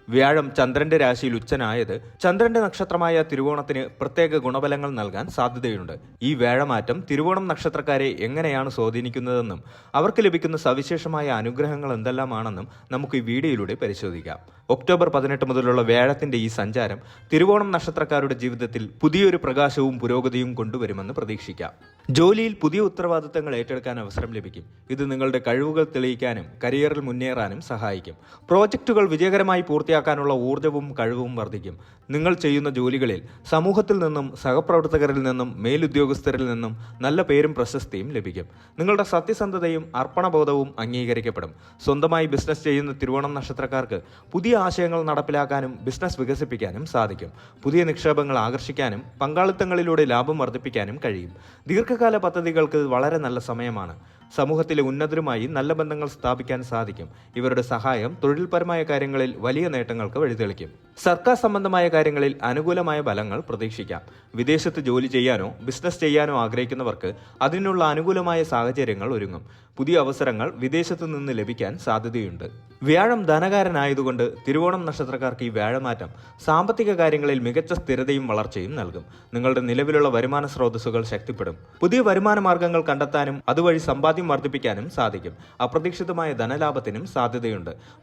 വ്യാഴം ചന്ദ്രന്റെ രാശിയിൽ ഉച്ചനായത് ചന്ദ്രന്റെ നക്ഷത്രമായ തിരുവോണത്തിന് പ്രത്യേക ഗുണഫലങ്ങൾ നൽകാൻ സാധ്യതയുണ്ട്. ഈ വ്യാഴമാറ്റം തിരുവോണം നക്ഷത്രക്കാരെ എങ്ങനെയാണ് സ്വാധീനിക്കുന്നതെന്നും അവർക്ക് ലഭിക്കുന്ന സവിശേഷമായ അനുഗ്രഹങ്ങൾ എന്തെല്ലാമാണെന്നും നമുക്ക് ഈ വീഡിയോയിലൂടെ പരിശോധിക്കാം. ഒക്ടോബർ 18 മുതലുള്ള വ്യാഴത്തിന്റെ ഈ സഞ്ചാരം തിരുവോണം നക്ഷത്രക്കാരുടെ ജീവിതത്തിൽ പുതിയൊരു പ്രകാശവും പുരോഗതിയും കൊണ്ടുവരുമെന്ന് പ്രതീക്ഷിക്കാം. ജോലിയിൽ പുതിയ ഉത്തരവാദിത്തങ്ങൾ ഏറ്റെടുക്കാൻ അവസരം ലഭിക്കും. ഇത് നിങ്ങളുടെ കഴിവുകൾ തെളിയിക്കാനും കരിയറിൽ മുന്നേറാനും സഹായിക്കും. പ്രോജക്റ്റുകൾ വിജയകരമായി പൂർത്തിയാക്കാനുള്ള ഊർജ്ജവും കഴിവും വർദ്ധിക്കും. നിങ്ങൾ ചെയ്യുന്ന ജോലികളിൽ സമൂഹത്തിൽ നിന്നും സഹപ്രവർത്തകരിൽ നിന്നും മേലുദ്യോഗസ്ഥരിൽ നിന്നും നല്ല പേരും പ്രശസ്തിയും ലഭിക്കും. നിങ്ങളുടെ സത്യസന്ധതയും അർപ്പണബോധവും അംഗീകരിക്കപ്പെടും. സ്വന്തമായി ബിസിനസ് ചെയ്യുന്ന തിരുവോണം നക്ഷത്രക്കാർക്ക് പുതിയ ആശയങ്ങൾ നടപ്പിലാക്കാനും ബിസിനസ് വികസിപ്പിക്കാനും സാധിക്കും. പുതിയ നിക്ഷേപങ്ങൾ ആകർഷിക്കാനും പങ്കാളിത്തങ്ങളിലൂടെ ലാഭം വർദ്ധിപ്പിക്കാനും കഴിയും. ദീർഘകാല പദ്ധതികൾക്ക് വളരെ നല്ല സമയമാണ്. സമൂഹത്തിലെ ഉന്നതരുമായി നല്ല ബന്ധങ്ങൾ സ്ഥാപിക്കാൻ സാധിക്കും. ഇവരുടെ സഹായം തൊഴിൽപരമായ കാര്യങ്ങളിൽ വലിയ നേട്ടങ്ങൾക്ക് വഴിതെളിക്കും. സർക്കാർ സംബന്ധമായ കാര്യങ്ങളിൽ അനുകൂലമായ ഫലങ്ങൾ പ്രതീക്ഷിക്കാം. വിദേശത്ത് ജോലി ചെയ്യാനോ ബിസിനസ് ചെയ്യാനോ ആഗ്രഹിക്കുന്നവർക്ക് അതിനുള്ള അനുകൂലമായ സാഹചര്യങ്ങൾ ഒരുങ്ങും. പുതിയ അവസരങ്ങൾ വിദേശത്തു നിന്ന് ലഭിക്കാൻ സാധ്യതയുണ്ട്. വ്യാഴം ധനകാരനായതുകൊണ്ട് തിരുവോണം നക്ഷത്രക്കാർക്ക് ഈ വ്യാഴമാറ്റം സാമ്പത്തിക കാര്യങ്ങളിൽ മികച്ച സ്ഥിരതയും വളർച്ചയും നൽകും. നിങ്ങളുടെ നിലവിലുള്ള വരുമാന സ്രോതസ്സുകൾ ശക്തിപ്പെടും. പുതിയ വരുമാന മാർഗങ്ങൾ കണ്ടെത്താനും അതുവഴി സമ്പാദ്യം വർദ്ധിപ്പിക്കാനും സാധിക്കും. അപ്രതീക്ഷിതമായ ധനലാഭത്തിനും സാധ്യതയുണ്ട്.